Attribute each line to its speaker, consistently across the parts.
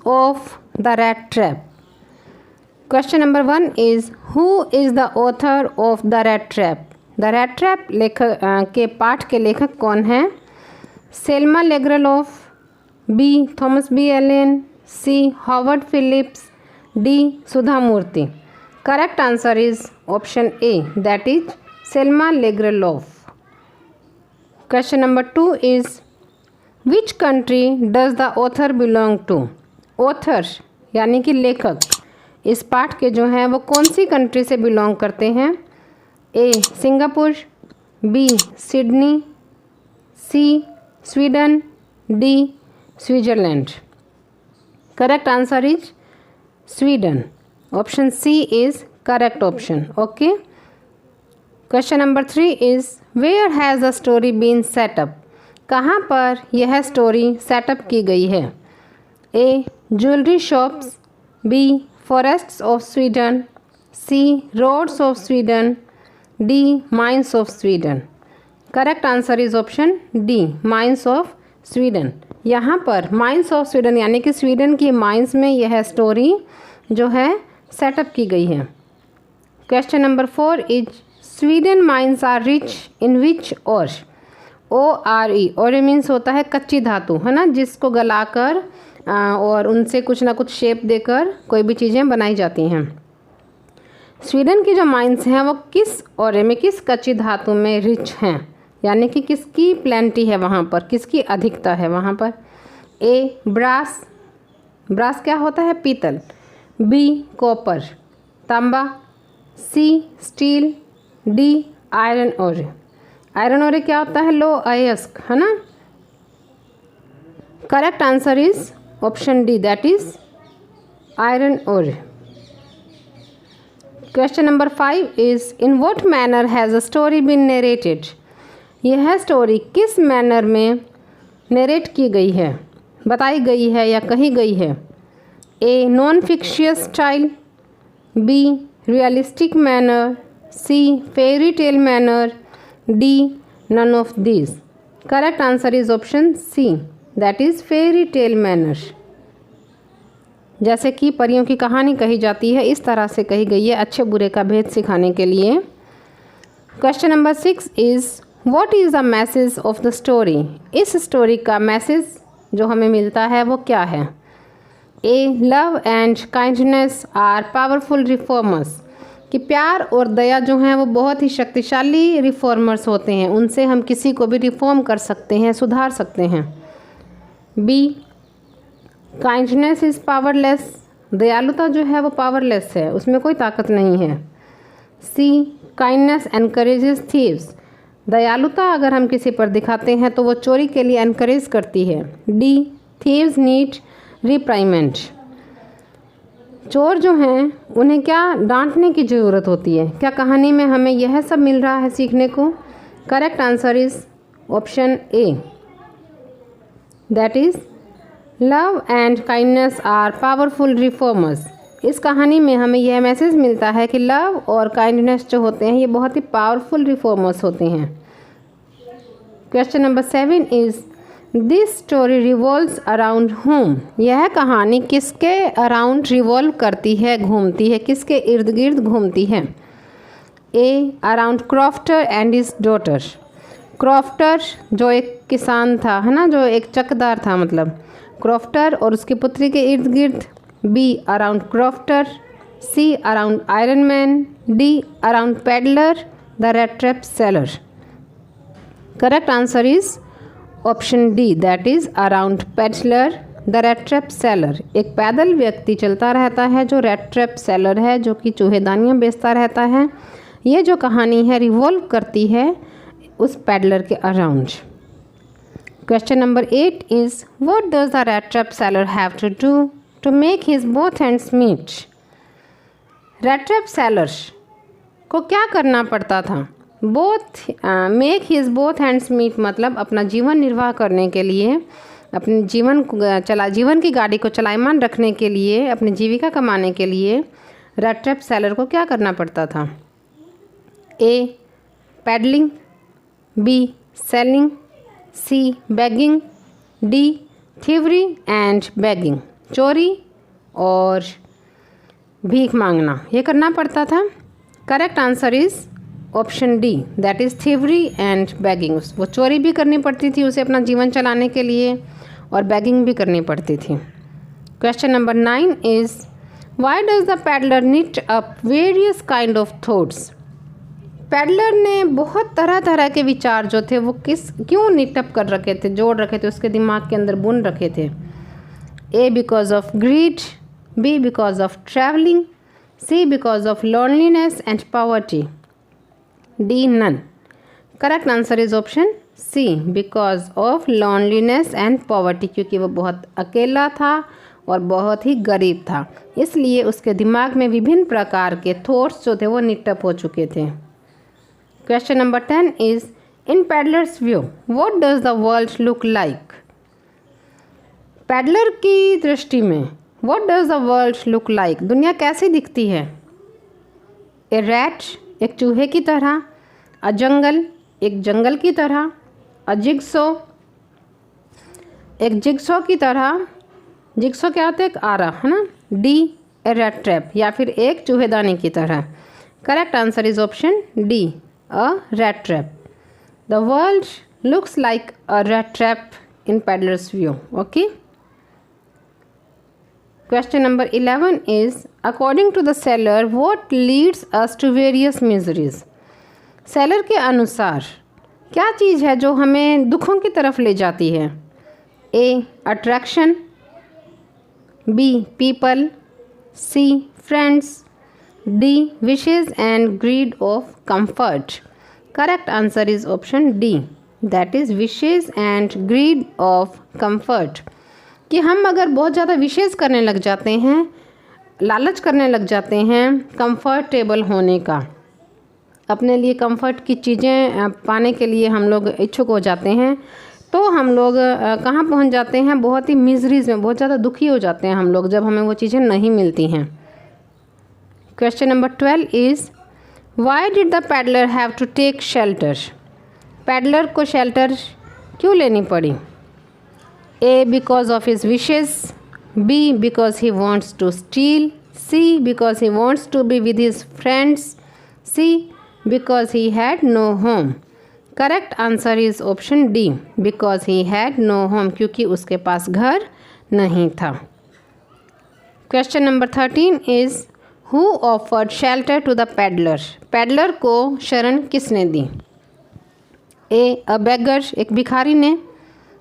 Speaker 1: of the rat trap. Question number 1 is who is the author of the rat trap? The rat trap लेखक के पाठ के लेखक कौन हैं? Selma Lagerlof, B Thomas B Allen, C Howard Phillips, D Sudha Murthy. Correct answer is option A, that is Selma Lagerlof. Question number 2 is which country does the author belong to? Author यानी कि लेखक इस पाठ के जो हैं वो कौन सी कंट्री से बिलोंग करते हैं? A Singapore, B Sydney, C Sweden, D Switzerland. Correct answer is Sweden. Option C is correct option. Okay. Question number 3 is where has the story been set up? कहाँ पर यह स्टोरी सेटअप की गई है? A jewellery shops, B forests of Sweden, C roads of Sweden, D mines of Sweden. Correct answer is option D, mines of Sweden. यहाँ पर mines of Sweden यानी कि स्वीडन की माइंस में यह स्टोरी जो है सेटअप की गई है. Question number 4 is Sweden mines are rich in which ore? ORE और मीन्स होता है कच्ची धातु, है ना, जिसको गलाकर और उनसे कुछ ना कुछ शेप देकर कोई भी चीज़ें बनाई जाती हैं. स्वीडन की जो माइंस हैं वो किस और में, किस कच्ची धातु में रिच हैं, यानी कि किसकी प्लेंटी है वहाँ पर, किसकी अधिकता है वहाँ पर? ए ब्रास, ब्रास क्या होता है? पीतल. बी कॉपर, तांबा, C steel, D iron ore. Iron ore क्या होता है? लो अयस्क, है ना. Correct answer is option D, that is iron ore. Question number 5 is in what manner has a story been narrated? यह स्टोरी किस मैनर में नरेट की गई है, बताई गई है या कही गई है? A non fictitious style, B realistic manner, C fairy tale manner, D none of this. Correct answer is option C, that is fairy tale manner. जैसे कि परियों की कहानी कही जाती है इस तरह से कही गई है, अच्छे बुरे का भेद सिखाने के लिए. Question number 6 is what is the message of the story? इस स्टोरी का मैसेज जो हमें मिलता है वो क्या है? A love and kindness are powerful reformers, कि प्यार और दया जो हैं वो बहुत ही शक्तिशाली रिफॉर्मर्स होते हैं, उनसे हम किसी को भी रिफॉर्म कर सकते हैं, सुधार सकते हैं. बी काइंडनेस इज़ पावरलेस, दयालुता जो है वो पावरलेस है, उसमें कोई ताकत नहीं है. सी काइंडनेस एनकरेजेस थीव्स, दयालुता अगर हम किसी पर दिखाते हैं तो वो चोरी के लिए एनकरेज करती है. डी थीव्स नीड रिप्राइमेंट, चोर जो हैं उन्हें क्या डांटने की ज़रूरत होती है. क्या कहानी में हमें यह सब मिल रहा है सीखने को? Correct answer is option A, that is love and kindness are powerful reformers. इस कहानी में हमें यह मैसेज मिलता है कि लव और काइंडनेस जो होते हैं ये बहुत ही पावरफुल रिफॉर्मर्स होते हैं. Question number 7 is this story revolves around home? यह कहानी किसके अराउंड रिवॉल्व करती है, घूमती है, किसके इर्द गिर्द घूमती है? A around crofter and his daughter, crofter जो एक किसान था, है ना, जो एक चकदार था, मतलब क्रॉफ्टर और उसकी पुत्री के इर्द गिर्द. B around crofter, C around iron man, D around peddler the rat trap seller. Correct answer is option D, that is around peddler the rat trap seller. एक पैदल व्यक्ति चलता रहता है जो रेड ट्रैप सेलर है, जो कि चूहेदानियाँ बेचता रहता है. ये जो कहानी है रिवॉल्व करती है उस पैडलर के around. Question number 8 is what does the rat trap seller have to do to make his both hands meet? Rat trap seller को क्या करना पड़ता था? Make his both hands meet मतलब अपना जीवन निर्वाह करने के लिए, अपने जीवन की गाड़ी को चलायमान रखने के लिए, अपनी जीविका कमाने के लिए रेड ट्रैप सेलर को क्या करना पड़ता था? A peddling, B selling, C begging, D thievery and begging. चोरी और भीख मांगना, ये करना पड़ता था। Correct answer is option D, that is thievery and begging. वो चोरी भी करनी पड़ती थी उसे अपना जीवन चलाने के लिए, और बैगिंग भी करनी पड़ती थी। Question number 9 is why does the peddler knit up various kind of thoughts. Peddler ने बहुत तरह तरह के विचार जो थे वो क्यों निटअप कर रखे थे, जोड़ रखे थे, उसके दिमाग के अंदर बुन रखे थे। A because of greed, B because of travelling, C because of loneliness and poverty, D none. Correct answer is option C, because of loneliness and poverty, क्योंकि वो बहुत अकेला था और बहुत ही गरीब था, इसलिए उसके दिमाग में विभिन्न प्रकार के थॉट्स जो थे वो निटअप हो चुके थे। Question number 10 is in peddlers view what does the world look like. Peddler की दृष्टि में what does the world look like, दुनिया कैसी दिखती है। ए रैट, एक चूहे की तरह, अ जंगल, एक जंगल की तरह, अ जिग्सो, एक जिग्सो की तरह, जिग्सो क्या होता है, एक आरा, है ना। डी ए रैट ट्रैप, या फिर एक चूहेदानी की तरह। Correct answer is option D, a rat trap. The world looks like a rat trap in peddlers view. Okay. Question number 11 is according to the seller what leads us to various miseries। Seller के अनुसार क्या चीज़ है जो हमें दुखों की तरफ ले जाती है। A attraction, B people, C friends, D wishes and greed of comfort. Correct answer is option D, that is wishes and greed of comfort. कि हम अगर बहुत ज़्यादा विशेष करने लग जाते हैं, लालच करने लग जाते हैं कंफर्टेबल होने का, अपने लिए कंफर्ट की चीज़ें पाने के लिए हम लोग इच्छुक हो जाते हैं, तो हम लोग कहाँ पहुँच जाते हैं, बहुत ही मिजरीज में, बहुत ज़्यादा दुखी हो जाते हैं हम लोग जब हमें वो चीज़ें नहीं मिलती हैं। Question number 12 is why did the peddler have to take shelter. Peddler को शेल्टर क्यों लेनी पड़ी। A because of his wishes, B because he wants to steal, C because he wants to be with his friends, C because he had no home। Correct answer is option D, because he had no home, क्योंकि उसके पास घर नहीं था। Question number 13 is who offered shelter to the peddler। Peddler को शरण किसने दी। A a beggar, एक भिखारी ने,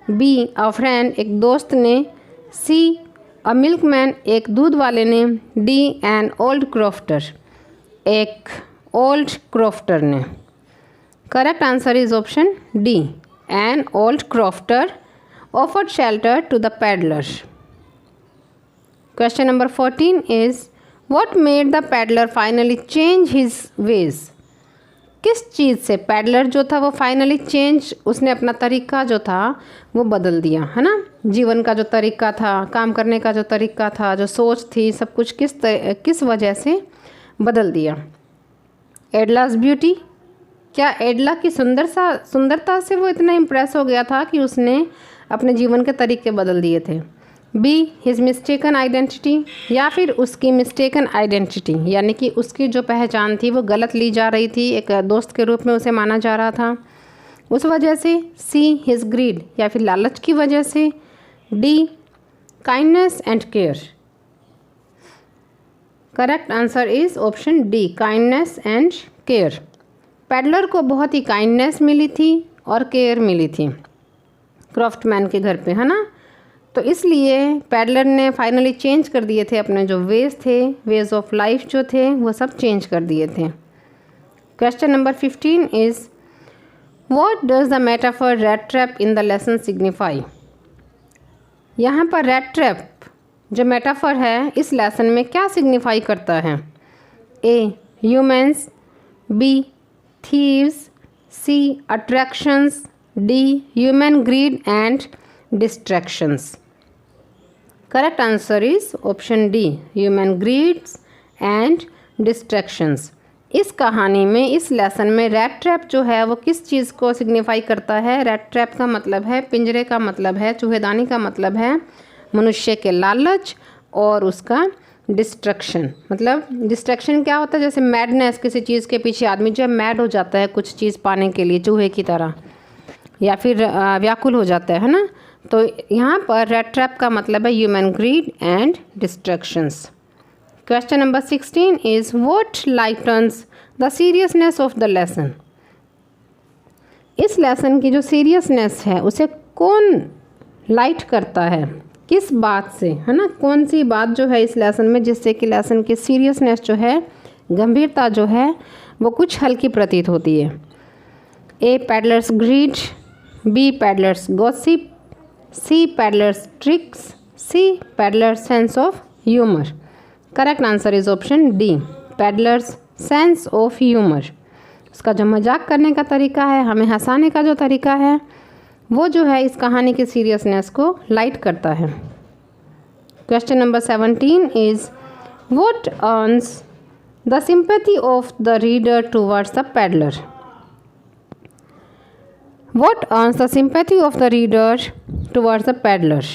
Speaker 1: बी अ फ्रेंड, एक दोस्त ने, सी अ मिल्कमैन, एक दूध वाले ने, डी एन ओल्ड क्रॉफ्टर, एक ओल्ड क्रॉफ्टर ने। Correct answer is option D, an old crofter offered shelter to the peddler. Question number 14 is what made the peddler finally change his ways. किस चीज़ से peddler जो था वो finally change, उसने अपना तरीका जो था वो बदल दिया, है ना। जीवन का जो तरीका था, काम करने का जो तरीका था, जो सोच थी, सब कुछ किस वजह से बदल दिया। एडलास ब्यूटी, क्या एडला की सुंदरता से वो इतना इम्प्रेस हो गया था कि उसने अपने जीवन के तरीके बदल दिए थे। बी हिज मिस्टेकन आइडेंटिटी, या फिर उसकी मिस्टेकन आइडेंटिटी, यानी कि उसकी जो पहचान थी वो गलत ली जा रही थी, एक दोस्त के रूप में उसे माना जा रहा था, उस वजह से। सी हिज ग्रीड, या फिर लालच की वजह से। D kindness and care. Correct answer is option D, kindness and care. Peddler को बहुत ही काइंडनेस मिली थी और केयर मिली थी क्रॉफ्टमैन के घर पे, है ना। तो इसलिए पैडलर ने फाइनली चेंज कर दिए थे अपने जो वेज थे, वेज ऑफ लाइफ जो थे वो सब चेंज कर दिए थे। Question number 15 is what does the metaphor rat trap in the lesson signify. यहाँ पर रैट ट्रैप जो मेटाफर है इस लेसन में क्या सिग्निफाई करता है। A humans, B thieves, C attractions, D human greed and distractions. Correct answer is option D, human greeds and distractions. इस कहानी में, इस लेसन में रैट ट्रैप जो है वो किस चीज़ को सिग्निफाई करता है। रैट ट्रैप का मतलब है पिंजरे का मतलब है, चूहेदानी का मतलब है मनुष्य के लालच और उसका डिस्ट्रक्शन। मतलब डिस्ट्रक्शन क्या होता है, जैसे मैडनेस, किसी चीज़ के पीछे आदमी जो है मैड हो जाता है कुछ चीज़ पाने के लिए, चूहे की तरह, या फिर व्याकुल हो जाता है ना। तो यहाँ पर रेट ट्रैप का मतलब है human greed and destructions. Question number 16 is what lightens the seriousness of the lesson. इस लेसन की जो सीरियसनेस है उसे कौन लाइट करता है, किस बात से, है ना, कौन सी बात जो है इस लेसन में जिससे कि लेसन की सीरियसनेस जो है, गंभीरता जो है वो कुछ हल्की प्रतीत होती है। A peddlers greed, B peddlers gossip, C peddlers tricks, C peddlers sense of humour. Correct answer is option D, peddlers sense of humour. उसका जो मजाक करने का तरीका है, हमें हंसाने का जो तरीका है, वो जो है इस कहानी की सीरियसनेस को लाइट करता है। Question number 17 is what earns the sympathy of the reader towards the peddler. What earns the sympathy of the reader towards the peddler.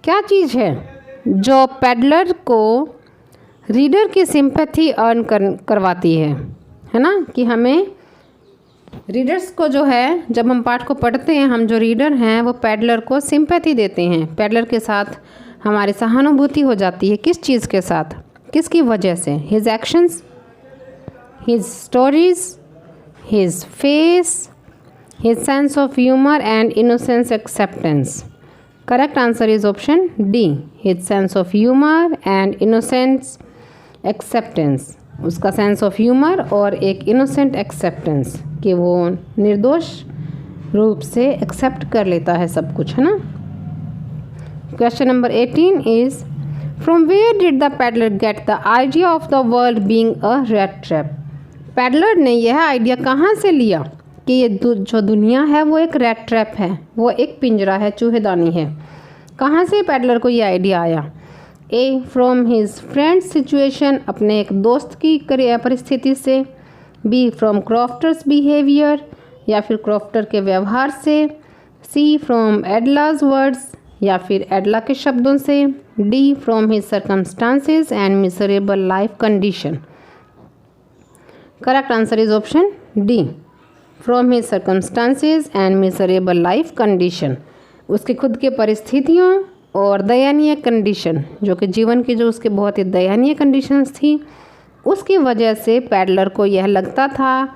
Speaker 1: क्या चीज़ है जो पैडलर को रीडर की सिंपैथी अर्न करवाती है ना, कि हमें रीडर्स को जो है, जब हम पाठ को पढ़ते हैं, हम जो रीडर हैं वो पैडलर को सिंपैथी देते हैं, पैडलर के साथ हमारी सहानुभूति हो जाती है। किस चीज़ के साथ, किसकी वजह से? His actions, his stories, his face, his sense of humour and innocence acceptance. Correct answer is option D, his sense of humour and innocence acceptance. उसका सेंस ऑफ ह्यूमर और एक इनोसेंट एक्सेप्टेंस, कि वो निर्दोष रूप से एक्सेप्ट कर लेता है सब कुछ, है ना। Question number 18 is from where did the peddler get the idea of the world being a rat trap. Peddler ने यह आइडिया कहाँ से लिया कि ये जो दुनिया है वो एक रैट ट्रैप है, वो एक पिंजरा है, चूहेदानी है। कहाँ से पैडलर को ये आइडिया आया? ए फ्रॉम हिज फ्रेंड सिचुएशन, अपने एक दोस्त की परिस्थिति से। बी फ्रॉम क्रॉफ्टर्स बिहेवियर, या फिर क्रॉफ्टर के व्यवहार से। सी फ्रॉम एडलाज वर्ड्स, या फिर एडला के शब्दों से। D from his circumstances and miserable life condition. Correct answer is option D, from his circumstances and miserable life condition. उसकी खुद के परिस्थितियों और दयनीय कंडीशन, जो कि जीवन की जो उसके बहुत ही दयनीय कंडीशंस थी, उसकी वजह से पैडलर को यह लगता था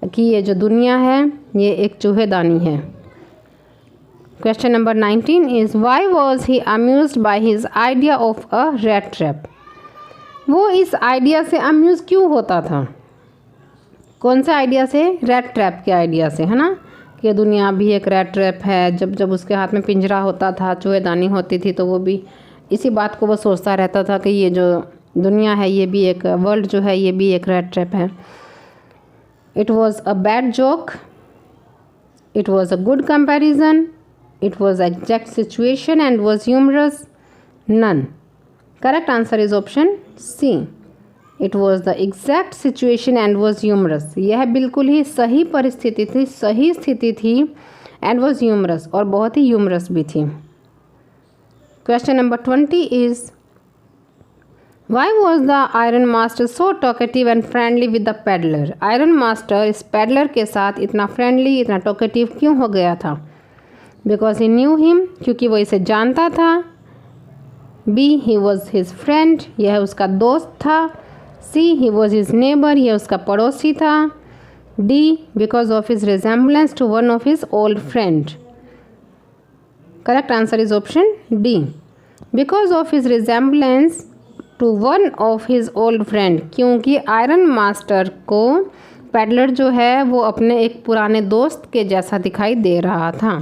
Speaker 1: कि ये जो दुनिया है ये एक चूहेदानी है। Question number 19 is why was he amused by his idea of a rat trap. वो इस आइडिया से अम्यूज क्यों होता था? कौन से आइडिया से? रैट ट्रैप के आइडिया से, है ना, कि दुनिया भी एक रैट ट्रैप है। जब जब उसके हाथ में पिंजरा होता था, चूहेदानी होती थी, तो वो भी इसी बात को वो सोचता रहता था कि ये जो दुनिया है ये भी एक, वर्ल्ड जो है ये भी एक रैट ट्रैप है। It was a bad joke, it was a good comparison, it was exact situation and was humorous, none. Correct answer is option C, it was the exact situation and was humorous. यह बिल्कुल ही सही परिस्थिति थी, सही स्थिति थी, and was humerus, और बहुत ही ह्यूमरस भी थी। Question number 20 is why was the iron master so talkative and friendly with the peddler. Iron master इस पैडलर के साथ इतना फ्रेंडली, इतना टॉकेटिव क्यों हो गया था? बिकॉज ही न्यू हिम, क्योंकि वो इसे जानता था। B he was his friend, यह उसका दोस्त था। C he was his neighbour, यह उसका पड़ोसी था। D because of his resemblance to one of his old friend. Correct answer is option D, because of his resemblance to one of his old friend, क्योंकि iron master को peddler जो है वो अपने एक पुराने दोस्त के जैसा दिखाई दे रहा था।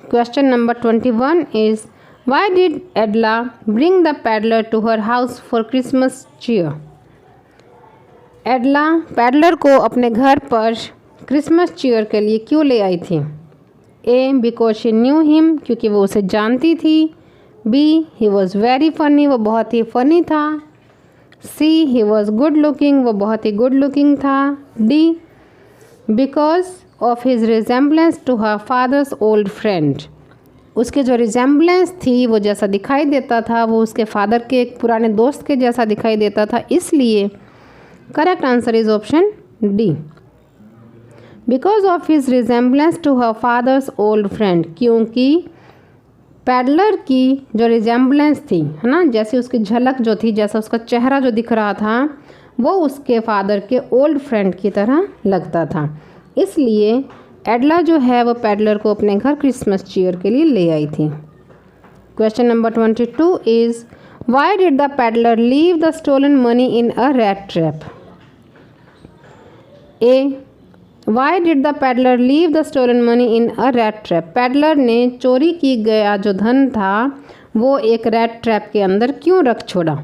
Speaker 1: Question number 21 is why did Edla bring the peddler to her house for Christmas cheer. Edla peddler को अपने घर पर क्रिसमस चीयर के लिए क्यों ले आई थी? A because she knew him, क्योंकि वो उसे जानती थी। B he was very funny, वो बहुत ही फनी था। C he was good looking, वो बहुत ही गुड लुकिंग था। D because of his resemblance to her father's old friend. उसके जो रिजेम्बलेंस थी वो जैसा दिखाई देता था वो उसके फादर के एक पुराने दोस्त के जैसा दिखाई देता था, इसलिए correct answer is option D. Because of his resemblance to her father's old friend, क्योंकि पैडलर की जो रिजेम्बलेंस थी, है ना, जैसे उसकी झलक जो थी, जैसा उसका चेहरा जो दिख रहा था वो उसके फादर के ओल्ड फ्रेंड की तरह लगता था, इसलिए एडला जो है वो पैडलर को अपने घर क्रिसमस चीयर के लिए ले आई थी। Question number 22 is why did the peddler leave the stolen money in a rat trap? A, why did the peddler leave the stolen money in a rat trap? Peddler ने चोरी की गया जो धन था वो एक रैट ट्रैप के अंदर क्यों रख छोड़ा?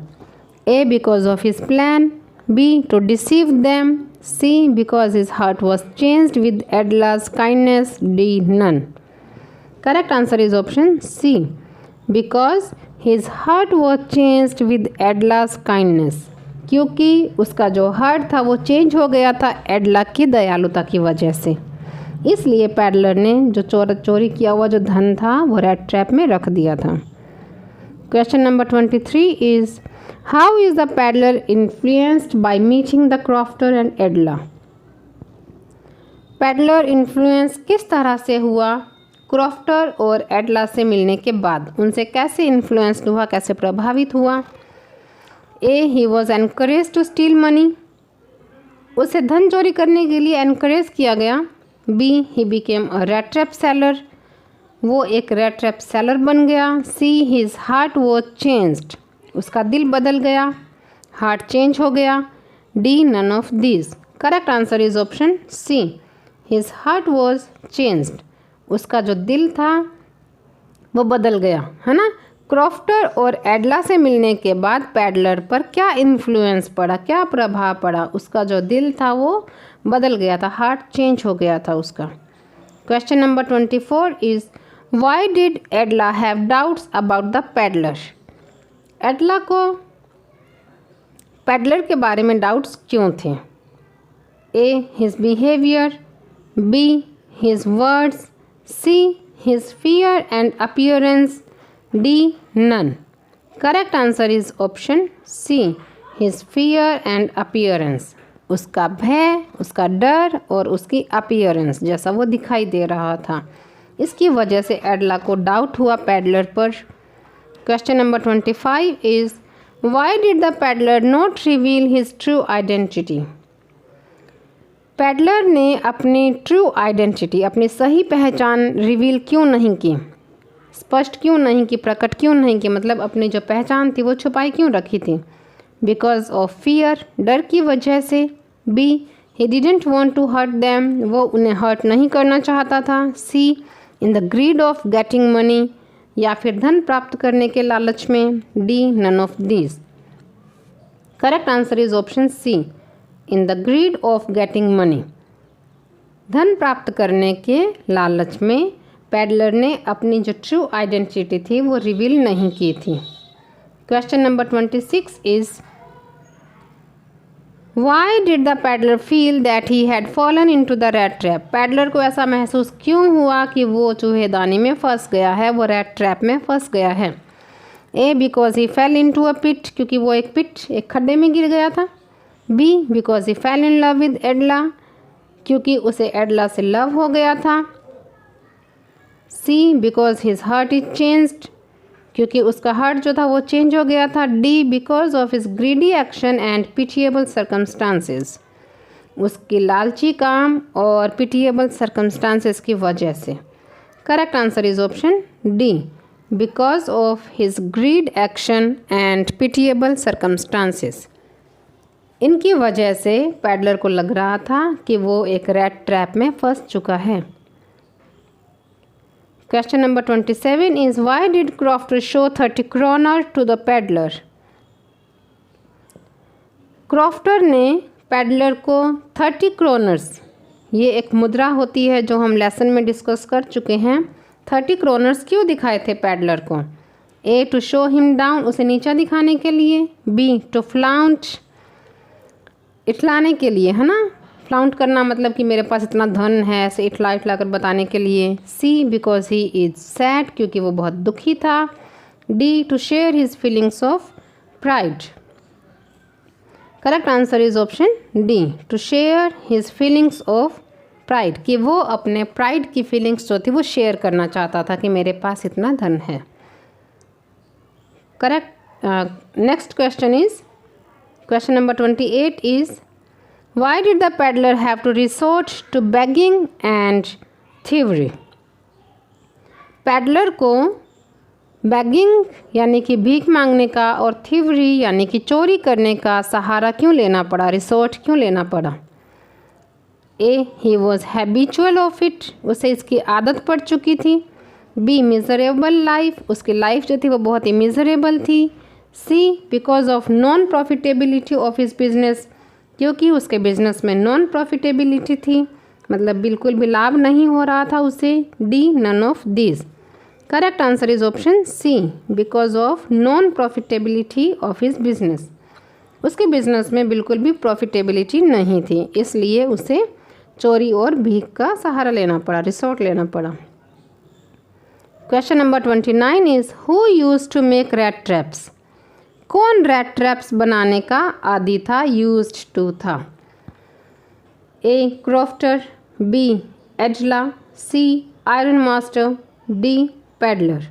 Speaker 1: A, because of his plan, B, to deceive them, C, because his heart was changed with Adla's kindness, D, none. Correct answer is option C, because his heart was changed with Adla's kindness, क्योंकि उसका जो heart था वो change हो गया था एडला की दयालुता की वजह से, इसलिए पैडलर ने जो चोरी किया हुआ जो धन था वो रैट ट्रैप में रख दिया था। Question number 23 is How is the peddler influenced by meeting the crofter and Adla? Peddler influence किस तरह से हुआ क्रॉफ्टर और एडला से मिलने के बाद? उनसे कैसे इन्फ्लुएंस्ड हुआ, कैसे प्रभावित हुआ? A, he was encourage to steal money, उसे धन चोरी करने के लिए एनकरेज किया गया। B, he became a rat trap seller, वो एक रेट ट्रैप सेलर बन गया। C, his heart was changed, उसका दिल बदल गया, हार्ट चेंज हो गया। D, none of this. Correct answer is option C, his heart was changed, उसका जो दिल था वो बदल गया, है ना। क्रॉफ्टर और एडला से मिलने के बाद पैडलर पर क्या इन्फ्लुएंस पड़ा, क्या प्रभाव पड़ा? उसका जो दिल था वो बदल गया था, हार्ट चेंज हो गया था उसका। Question number 24 is why did Edla have doubts about the peddler? Edla को पैडलर के बारे में डाउट्स क्यों थे? A, his behaviour, B, his words, C, his fear and appearance, D, none. Correct answer is option C, his fear and appearance, उसका भय, उसका डर और उसकी अपीयरेंस जैसा वो दिखाई दे रहा था, इसकी वजह से एडला को डाउट हुआ पैडलर पर। Question number 25 is why did the peddler not reveal his true identity? Peddler ने अपनी ट्रू आइडेंटिटी, अपनी सही पहचान रिवील क्यों नहीं की, स्पष्ट क्यों नहीं की, प्रकट क्यों नहीं की, मतलब अपनी जो पहचान थी वो छुपाई क्यों रखी थी? बिकॉज ऑफ फियर, डर की वजह से। B, he didn't want to hurt them, वो उन्हें हर्ट नहीं करना चाहता था। C, in the greed of getting money, या फिर धन प्राप्त करने के लालच में। D, none of this. Correct answer is option C, in the greed of getting money, धन प्राप्त करने के लालच में पैडलर ने अपनी जो ट्रू आइडेंटिटी थी वो रिवील नहीं की थी। Question number 26 is why did the peddler feel that he had fallen into the rat trap? Peddler को ऐसा महसूस क्यों हुआ कि वो चूहेदानी में फंस गया है, वो रैट ट्रैप में फंस गया है? A, because he fell into a pit, क्योंकि वो एक खड्डे में गिर गया था। B, because he fell in love with Edla, क्योंकि उसे एडला से लव हो गया था। C, because his heart is changed, क्योंकि उसका हार्ट जो था वो चेंज हो गया था। D, because of his greedy action and pitiable circumstances, उसकी लालची काम और पिटिएबल सर्कमस्टांसेस की वजह से। Correct answer is option D, because of his greed action and pitiable circumstances, इनकी वजह से पैडलर को लग रहा था कि वो एक रैट ट्रैप में फंस चुका है। Question number 27 is why did Crofter show 30 kroner to the peddler? Crofter ने पैडलर को 30 क्रोनर्स, ये एक मुद्रा होती है जो हम लेसन में डिस्कस कर चुके हैं, 30 क्रोनर्स क्यों दिखाए थे पैडलर को? ए, टू शो हिम डाउन, उसे नीचा दिखाने के लिए। बी, टू फ्लाउंट, इठलाने के लिए, है ना, फ्लाउंट करना मतलब कि मेरे पास इतना धन है, ऐसे इठला इठला कर बताने के लिए। C because he is sad, क्योंकि वो बहुत दुखी था। D to share his feelings of pride. Correct answer is option D, to share his feelings of pride, कि वो अपने प्राइड की फीलिंग्स जो थी वो शेयर करना चाहता था कि मेरे पास इतना धन है। Correct. Next question is question number 28 is why did the peddler have to resort to begging and thievery. Peddler को बेगिंग यानी कि भीख मांगने का और थीवरी यानी कि चोरी करने का सहारा क्यों लेना पड़ा, रिसोर्ट क्यों लेना पड़ा। A he was habitual of it, उसे इसकी आदत पड़ चुकी थी। बी मिजरेबल लाइफ, उसकी लाइफ जो थी वो बहुत ही मिजरेबल थी। C because of non profitability of his business, क्योंकि उसके बिजनेस में नॉन प्रॉफिटेबिलिटी थी, मतलब बिल्कुल भी लाभ नहीं हो रहा था उसे। D none of this. Correct answer is option C, because of non profitability of his business, उसके बिजनेस में बिल्कुल भी प्रॉफिटेबिलिटी नहीं थी, इसलिए उसे चोरी और भीख का सहारा लेना पड़ा, रिसोर्ट लेना पड़ा। Question number 29 is who used to make rat traps. कौन रैट ट्रैप्स बनाने का आदी था, यूज्ड टू था। A crofter, B Edla, C iron master, D peddler.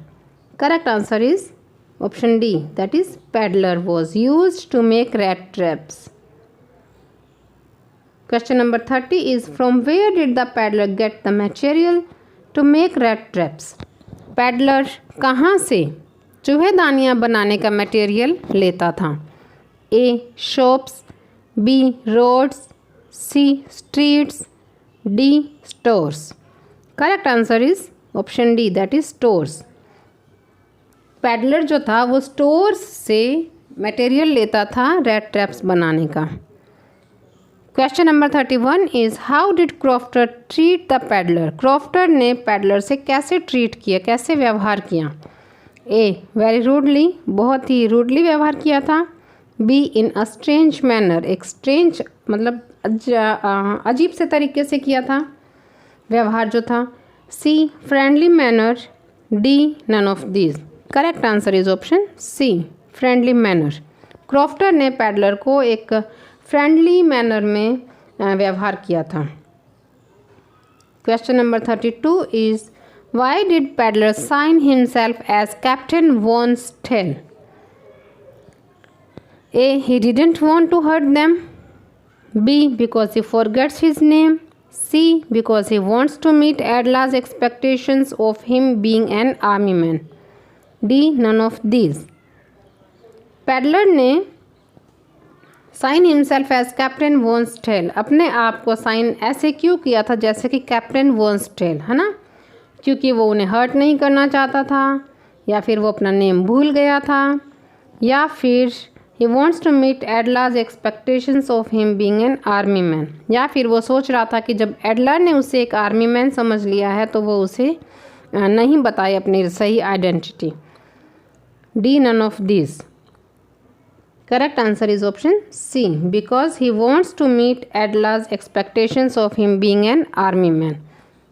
Speaker 1: Correct answer is option D, that is peddler was used to make rat traps. Question number 30 is from where did the peddler get the material to make rat traps? Peddler कहाँ से चूहेदानियाँ बनाने का material लेता था। A shops, B roads, C streets, D stores. Correct answer is option D, that is stores. Peddler जो था वो स्टोर्स से मटेरियल लेता था रैट ट्रैप्स बनाने का। Question number 31 is how did crofter treat the peddler. Crofter ने peddler से कैसे ट्रीट किया, कैसे व्यवहार किया। ए वेरी रूडली, बहुत ही रूडली व्यवहार किया था। Be in a strange manner, एक स्ट्रेंज मतलब अजीब से तरीके से किया था व्यवहार जो था। C friendly manner, D none of these. Correct answer is option C, friendly manner. Crofter ने पेडलर को एक फ्रेंडली मैनर में व्यवहार किया था। Question number 32 is why did peddler sign himself as captain von Stahle. A he didn't want to hurt them, B because he forgets his name, C because he wants to meet Edla's expectations of him being an army man, D none of these. Peddler ने sign himself as captain von Stahle, अपने आप को sign ऐसे क्यों किया था जैसे कि कैप्टन वॉन स्टेल, है ना, क्योंकि वो उन्हें हर्ट नहीं करना चाहता था, या फिर वो अपना नेम भूल गया था, या फिर he wants to meet Edla's expectations of him being an army man, या फिर वो सोच रहा था कि जब एडलर ने उसे एक आर्मी मैन समझ लिया है तो वो उसे नहीं बताए अपनी सही identity. D none of this. Correct answer is option C, because he wants to meet Edla's expectations of him being an army man,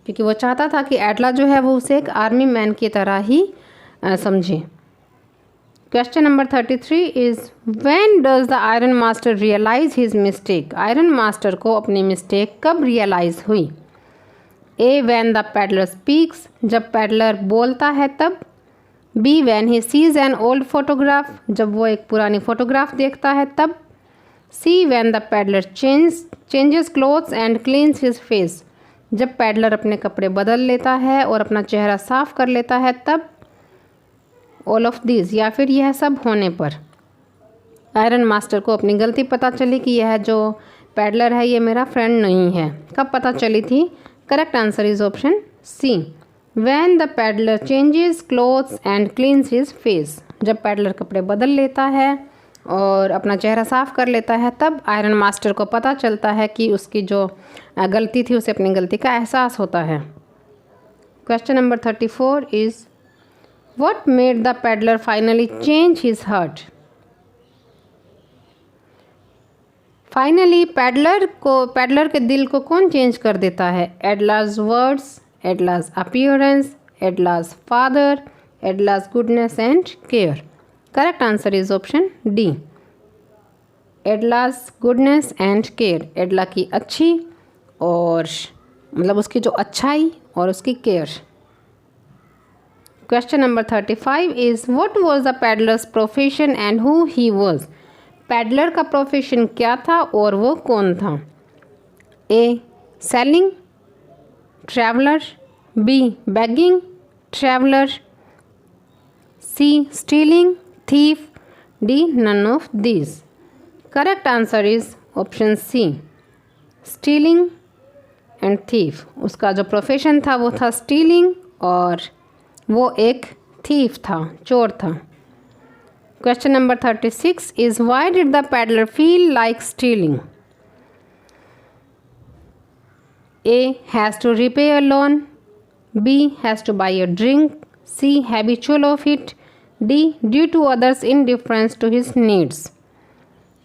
Speaker 1: क्योंकि वो चाहता था कि एडला जो है वो उसे एक आर्मी मैन की तरह ही समझे। Question number 33 is when does the iron master realise his mistake. Iron master को अपनी मिस्टेक कब रियलाइज हुई। A when the peddler speaks, जब पेडलर बोलता है तब। B when he sees an old photograph, जब वो एक पुरानी फोटोग्राफ देखता है तब। C when the peddler changes clothes and cleans his face, जब पेडलर अपने कपड़े बदल लेता है और अपना चेहरा साफ कर लेता है तब। ऑल ऑफ दिस, या फिर यह सब होने पर। आयरन मास्टर को अपनी गलती पता चली कि यह जो पेडलर है ये मेरा फ्रेंड नहीं है। कब पता चली थी। Correct answer is option C, when the peddler changes clothes and cleans his face, जब पेडलर कपड़े बदल लेता है और अपना चेहरा साफ कर लेता है तब आयरन मास्टर को पता चलता है कि उसकी जो गलती थी उसे अपनी गलती का एहसास होता है। Question number 34 is what made the peddler finally change his heart. Finally peddler के दिल को कौन चेंज कर देता है? Edla's words, Edla's appearance, Edla's father, Edla's goodness and care. Correct answer is option D, Edla's goodness and care. Edla की अच्छी और मतलब उसकी जो अच्छाई और उसकी care. Question number 35 is what was the peddler's profession and who he was? Peddler का प्रोफेशन क्या था और वो कौन था? A selling traveller, B begging traveller, C stealing thief, D none of these. Correct answer is option C, stealing and thief. उसका जो profession था वो था स्टीलिंग और वो एक थीफ था, चोर था। Question number 36 is why did the peddler feel like stealing? A has to repay a loan, B has to buy a drink, C habitual of it, D due to others indifference to his needs।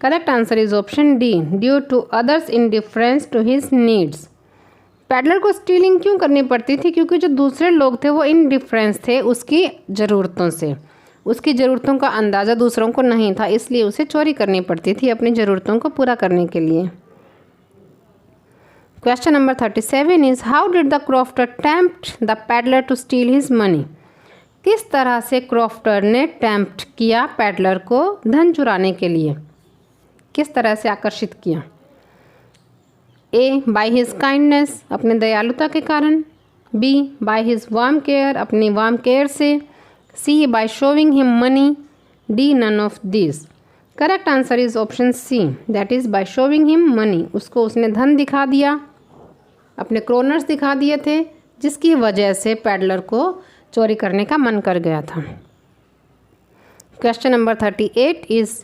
Speaker 1: Correct answer is option D, due to others indifference to his needs। Peddler को stealing क्यों करनी पड़ती थी? क्योंकि जो दूसरे लोग थे वो इनडिफरेंस थे उसकी ज़रूरतों से, उसकी ज़रूरतों का अंदाज़ा दूसरों को नहीं था, इसलिए उसे चोरी करनी पड़ती थी अपनी ज़रूरतों को पूरा करने के लिए। Question number 37 is how did the crofter tempt the peddler to steal his money? किस तरह से क्रॉफ्टर ने टेम्प्ट किया पैडलर को धन चुराने के लिए? किस तरह से आकर्षित किया? ए बाय हिज काइंडनेस, अपने दयालुता के कारण, B by his warm care, अपनी वार्म केयर से, C by showing him money, D none of this. Correct answer is option C, that is by showing him money. उसको उसने धन दिखा दिया, अपने क्रोनर्स दिखा दिए थे, जिसकी वजह से पैडलर को चोरी करने का मन कर गया था। Question number 38 is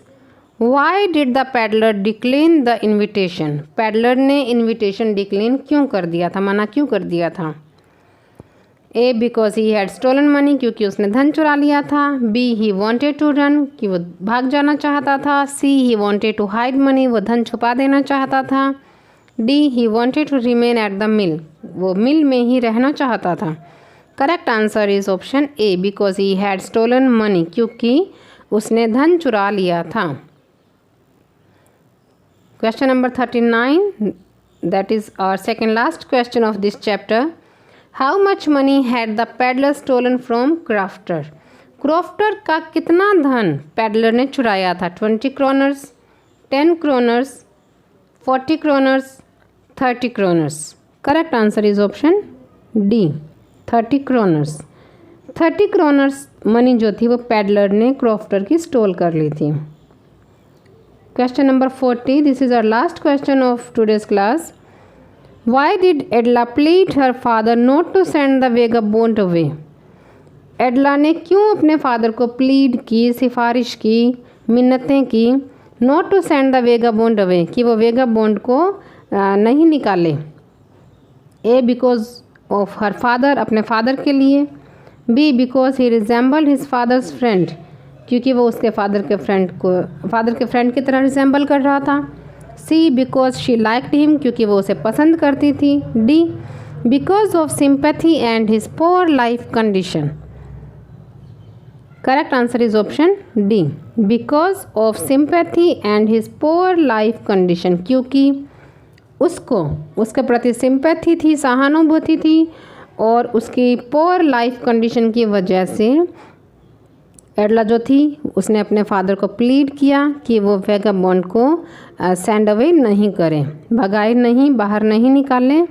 Speaker 1: why did the peddler decline the invitation? Peddler ने इन्विटेशन डिक्लेन क्यों कर दिया था, मना क्यों कर दिया था? A because he had stolen money, क्योंकि उसने धन चुरा लिया था, B he wanted to run, कि वो भाग जाना चाहता था, C he wanted to hide money, वो धन छुपा देना चाहता था, D he wanted to remain at the mill, वो मिल में ही रहना चाहता था। Correct answer is option A, because he had stolen money, क्योंकि उसने धन चुरा लिया था। Question number 39, that is our second last question of this chapter. How much money had the peddler stolen from crofter? Crofter का कितना धन peddler ने चुराया था? 20 kronors, 10 kronors, 40 kronors, 30 kronors. Correct answer is option D, 30 kronors. 30 kroners money जो थी वो peddler ने क्रॉफ्टर की स्टोल कर ली थी। Question number 40, this is our last question of today's class. Why did Edla plead her father not to send the vagabond away? एडला ने क्यों अपने फादर को प्लीड की, सिफारिश की, मिन्नतें की, not to send the vagabond away, कि वो वेगाबोंड को नहीं निकाले? A because of her father, अपने फादर के लिए, B because he resembled his father's friend, क्योंकि वो उसके फादर के फ्रेंड की तरह रिजेंबल कर रहा था, C because she liked him, क्योंकि वो उसे पसंद करती थी, D because of sympathy and his poor life condition. Correct answer is option D, because of sympathy and his poor life condition, क्योंकि उसको उसके प्रति सिंपैथी थी, सहानुभूति थी, और उसकी पोअर लाइफ कंडीशन की वजह से एडला जो थी उसने अपने फादर को प्लीड किया कि वो वेगाबॉन्ड को सेंड अवे नहीं करें, भगाए नहीं, बाहर नहीं निकालें,